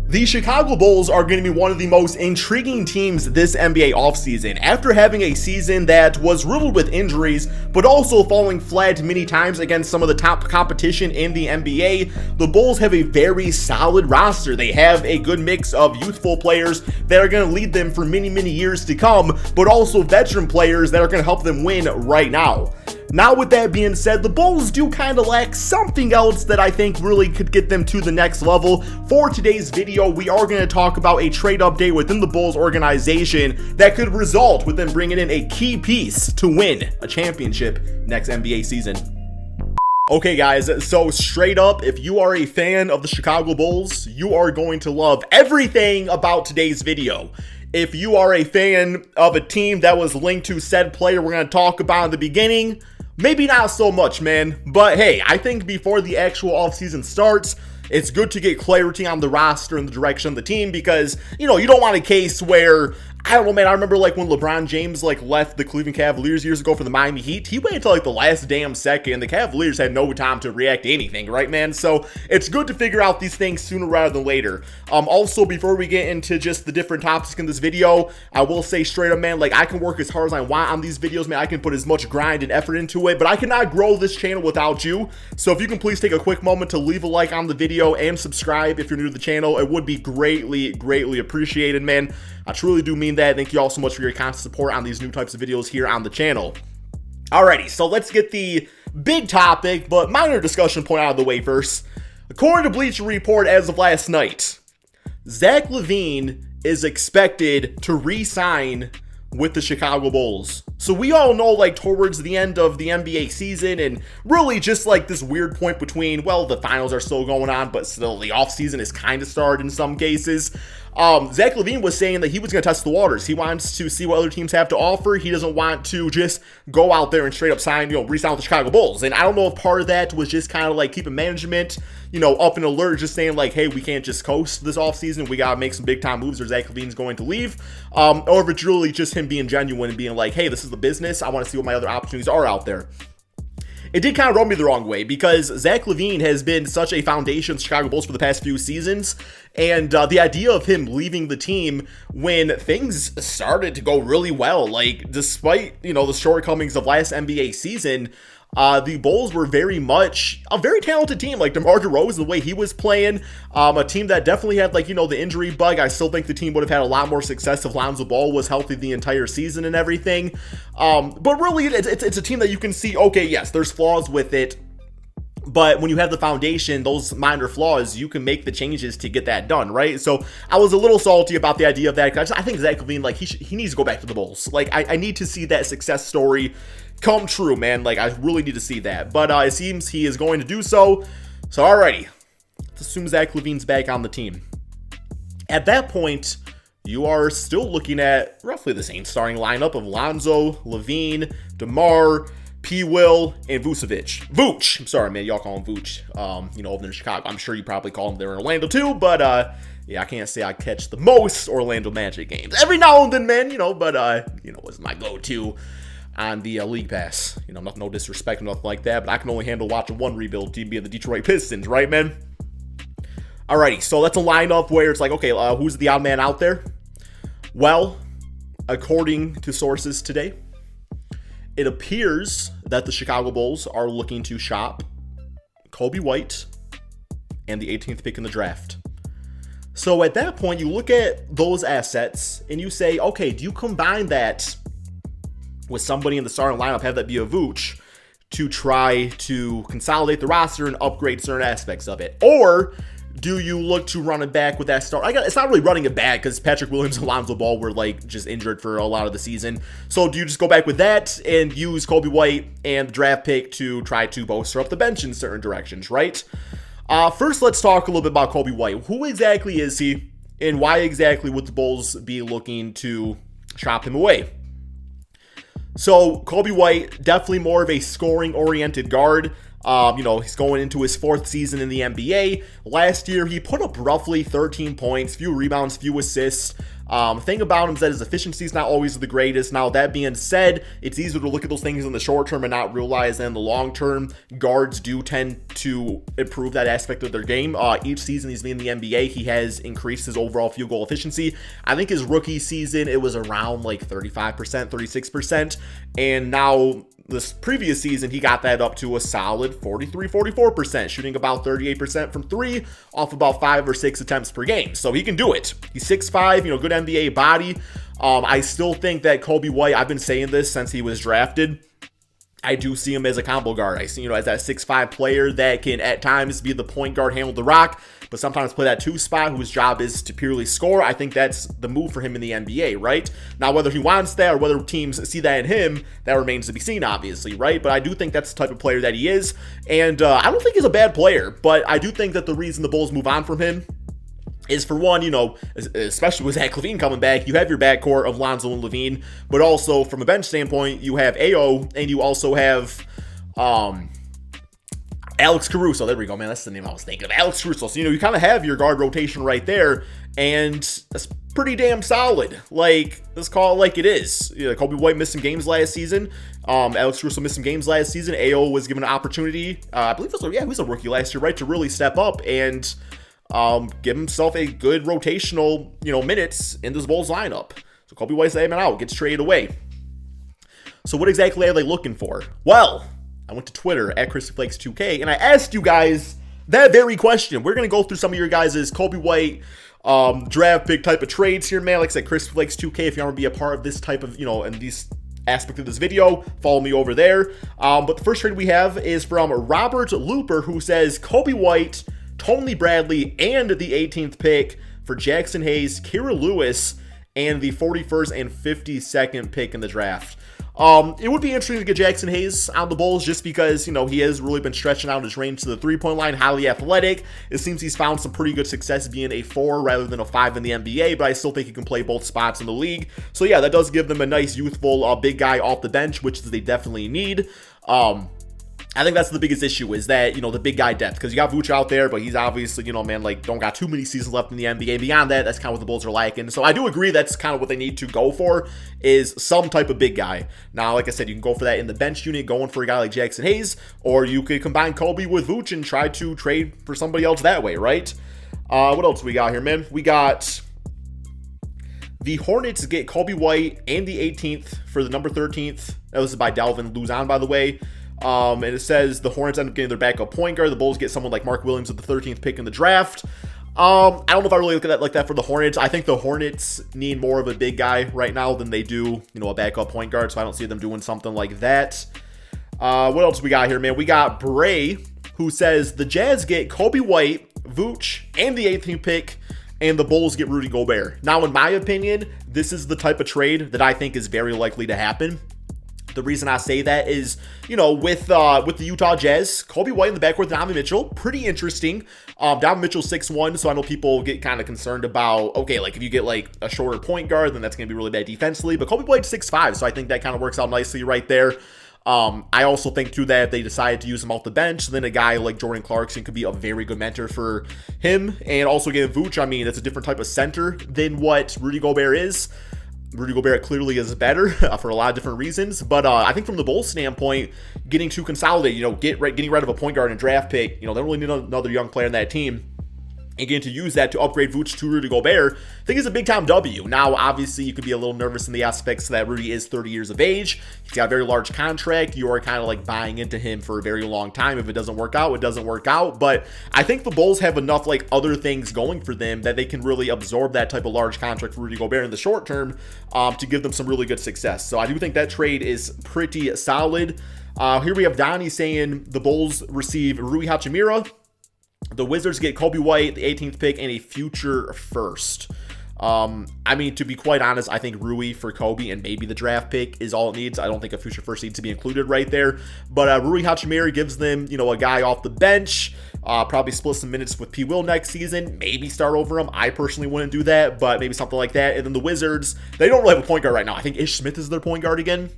The Chicago Bulls are going to be one of the most intriguing teams this NBA offseason. After having a season that was riddled with injuries, but also falling flat many times against some of the top competition in the NBA, the Bulls have a very solid roster. They have a good mix of youthful players that are going to lead them for many, many years to come, but also veteran players that are going to help them win right now. Now, with that being said, the Bulls do kind of lack something else that I think really could get them to the next level. For today's video, we are going to talk about a trade update within the Bulls organization that could result with them bringing in a key piece to win a championship next NBA season. Okay guys, so straight up, if you are a fan of the Chicago Bulls, you are going to love everything about today's video. If you are a fan of a team that was linked to said player we're going to talk about in the beginning, maybe not so much, man. But hey, I think before the actual offseason starts, it's good to get clarity on the roster and the direction of the team because, you don't want a case where, I don't know, man, I remember like when LeBron James left the Cleveland Cavaliers years ago for the Miami Heat, he waited until the last damn second and the Cavaliers had no time to react to anything, right, man? So it's good to figure out these things sooner rather than later. Also, before we get into just the different topics in this video, I will say straight up, man, I can work as hard as I want on these videos, man. I can put as much grind and effort into it, but I cannot grow this channel without you. So if you can please take a quick moment to leave a like on the video and subscribe if you're new to the channel, it would be greatly appreciated, man. I truly do mean that. Thank you all so much for your constant support on these new types of videos here on the channel. Alrighty, so let's get the big topic, but minor discussion point out of the way first. According to Bleacher Report as of last night, Zach LaVine is expected to re-sign with the Chicago Bulls. So we all know towards the end of the NBA season and really just this weird point between, well, the finals are still going on, but still the offseason is kind of started in some cases. Zach LaVine was saying that he was going to test the waters. He wants to see what other teams have to offer. He doesn't want to just go out there and straight up sign, re-sign with the Chicago Bulls. And I don't know if part of that was just kind of keeping management, up and alert, just saying hey, we can't just coast this offseason. We got to make some big time moves or Zach LaVine's going to leave. Or if it's really just him being genuine and being hey, this is the business. I want to see what my other opportunities are out there. It did kind of rub me the wrong way because Zach LaVine has been such a foundation of the Chicago Bulls for the past few seasons. And the idea of him leaving the team when things started to go really well, despite, the shortcomings of last NBA season, the Bulls were very much a very talented team. DeMar DeRozan, the way he was playing, a team that definitely had the injury bug. I still think the team would have had a lot more success if Lonzo Ball was healthy the entire season and everything. But really, it's a team that you can see, okay, yes, there's flaws with it. But when you have the foundation, those minor flaws, you can make the changes to get that done, right? So I was a little salty about the idea of that because I think Zach LaVine, he needs to go back to the Bulls. I need to see that success story come true, man. I really need to see that. But it seems he is going to do so. So alrighty, let's assume Zach LaVine's back on the team. At that point, you are still looking at roughly the same starting lineup of Lonzo, LaVine, DeMar, P. Will, and Vucevic. Vooch. I'm sorry, man. Y'all call him Vooch. Over in Chicago. I'm sure you probably call him there in Orlando too, but yeah, I can't say I catch the most Orlando Magic games. Every now and then, man, but was my go-to on the League Pass. No disrespect or nothing like that, but I can only handle watching one rebuild team being the Detroit Pistons, right, man? Alrighty, so that's a lineup where it's okay, who's the odd man out there? Well, according to sources today, it appears that the Chicago Bulls are looking to shop Coby White and the 18th pick in the draft. So at that point, you look at those assets and you say, okay, do you combine that with somebody in the starting lineup, have that be a Vooch, to try to consolidate the roster and upgrade certain aspects of it? Or do you look to run it back with that start? It's not really running it back because Patrick Williams and Lonzo Ball were just injured for a lot of the season. So do you just go back with that and use Coby White and the draft pick to try to bolster up the bench in certain directions, right? First, let's talk a little bit about Coby White. Who exactly is he and why exactly would the Bulls be looking to shop him away? So Coby White, definitely more of a scoring-oriented guard. He's going into his fourth season in the NBA. Last year, he put up roughly 13 points, few rebounds, few assists. Thing about him is that his efficiency is not always the greatest. Now, that being said, it's easier to look at those things in the short term and not realize that in the long term, guards do tend to improve that aspect of their game. Each season he's been in the NBA, he has increased his overall field goal efficiency. I think his rookie season, it was around like 35%, 36%. And now this previous season, he got that up to a solid 44%, shooting about 38% from three off about 5 or 6 attempts per game. So he can do it. He's 6'5", good NBA body. I still think that Coby White, I've been saying this since he was drafted, I do see him as a combo guard. I see, as that 6'5" player that can at times be the point guard, handle the rock, but sometimes play that 2 spot whose job is to purely score. I think that's the move for him in the NBA, right? Now, whether he wants that or whether teams see that in him, that remains to be seen, obviously, right? But I do think that's the type of player that he is, and I don't think he's a bad player, but I do think that the reason the Bulls move on from him is, for one, especially with Zach LaVine coming back, you have your backcourt of Lonzo and LaVine, but also from a bench standpoint, you have Ayo, and you also have Alex Caruso. There we go, man. That's the name I was thinking of. Alex Caruso. So, you kind of have your guard rotation right there, and that's pretty damn solid. Like, let's call it like it is. Coby White missed some games last season. Alex Caruso missed some games last season. Ayo was given an opportunity. I believe he was a rookie last year, right, to really step up and give himself a good rotational, minutes in this Bulls lineup. So Coby White's aiming out, gets traded away. So what exactly are they looking for? Well, I went to Twitter at ChristyFlakes2K and I asked you guys that very question. We're going to go through some of your guys' Coby White draft pick type of trades here, man. Like I said, ChristyFlakes2K, if you want to be a part of this type of, and these aspect of this video, follow me over there. But the first trade we have is from Robert Looper, who says Coby White, Tony Bradley, and the 18th pick for Jackson Hayes, Kira Lewis, and the 41st and 52nd pick in the draft. It would be interesting to get Jackson Hayes on the Bulls just because, he has really been stretching out his range to the three-point line, highly athletic. It seems he's found some pretty good success being a 4 rather than a 5 in the NBA, but I still think he can play both spots in the league. So yeah, that does give them a nice, youthful, big guy off the bench, which they definitely need. I think that's the biggest issue is that, the big guy depth, because you got Vooch out there, but he's obviously, don't got too many seasons left in the NBA. Beyond that, that's kind of what the Bulls are lacking. So I do agree that's kind of what they need to go for is some type of big guy. Now, like I said, you can go for that in the bench unit, going for a guy like Jackson Hayes, or you could combine Coby with Vooch and try to trade for somebody else that way, right? What else we got here, man? We got the Hornets get Coby White and the 18th for the number 13th. That was by Dalvin Luzon, by the way. And it says the Hornets end up getting their backup point guard. The Bulls get someone like Mark Williams with the 13th pick in the draft. I don't know if I really look at that like that for the Hornets. I think the Hornets need more of a big guy right now than they do, a backup point guard. So I don't see them doing something like that. What else we got here, man? We got Bray, who says the Jazz get Coby White, Vooch, and the 18th pick, and the Bulls get Rudy Gobert. Now, in my opinion, this is the type of trade that I think is very likely to happen. The reason I say that is, with the Utah Jazz, Coby White in the backcourt with Donovan Mitchell, pretty interesting. Donovan Mitchell's 6'1", so I know people get kind of concerned about, okay, like if you get like a shorter point guard, then that's going to be really bad defensively. But Coby White's 6'5", so I think that kind of works out nicely right there. I also think too that if they decided to use him off the bench, then a guy like Jordan Clarkson could be a very good mentor for him. And also getting Vooch, I mean, that's a different type of center than what Rudy Gobert is. Rudy Gobert clearly is better for a lot of different reasons, but I think from the Bulls standpoint, getting to consolidate, getting rid of a point guard and draft pick, they don't really need another young player in that team, and getting to use that to upgrade Vooch to Rudy Gobert, I think is a big-time W. Now, obviously, you could be a little nervous in the aspects that Rudy is 30 years of age. He's got a very large contract. You are kind of like buying into him for a very long time. If it doesn't work out, it doesn't work out. But I think the Bulls have enough like other things going for them that they can really absorb that type of large contract for Rudy Gobert in the short term to give them some really good success. So I do think that trade is pretty solid. Here we have Donnie saying the Bulls receive Rui Hachimura. The Wizards get Coby White, the 18th pick, and a future first. I mean, to be quite honest, I think Rui for Coby and maybe the draft pick is all it needs. I don't think a future first needs to be included right there. But Rui Hachimura gives them, a guy off the bench. Probably split some minutes with P. Will next season. Maybe start over him. I personally wouldn't do that, but maybe something like that. And then the Wizards, they don't really have a point guard right now. I think Ish Smith is their point guard again.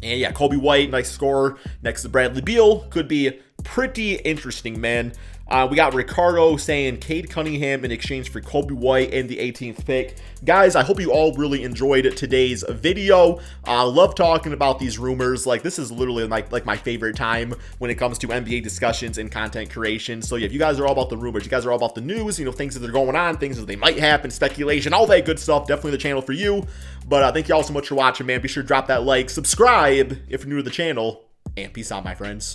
And yeah, Coby White, nice scorer next to Bradley Beal. Could be pretty interesting, man. We got Ricardo saying Cade Cunningham in exchange for Kobe White and the 18th pick. Guys, I hope you all really enjoyed today's video. Love talking about these rumors. Like, this is literally like my favorite time when it comes to NBA discussions and content creation. So yeah, if you guys are all about the rumors, you guys are all about the news, you know, things that are going on, things that they might happen, speculation, all that good stuff, definitely the channel for you. But thank you all so much for watching, man. Be sure to drop that like, subscribe if you're new to the channel, and peace out, my friends.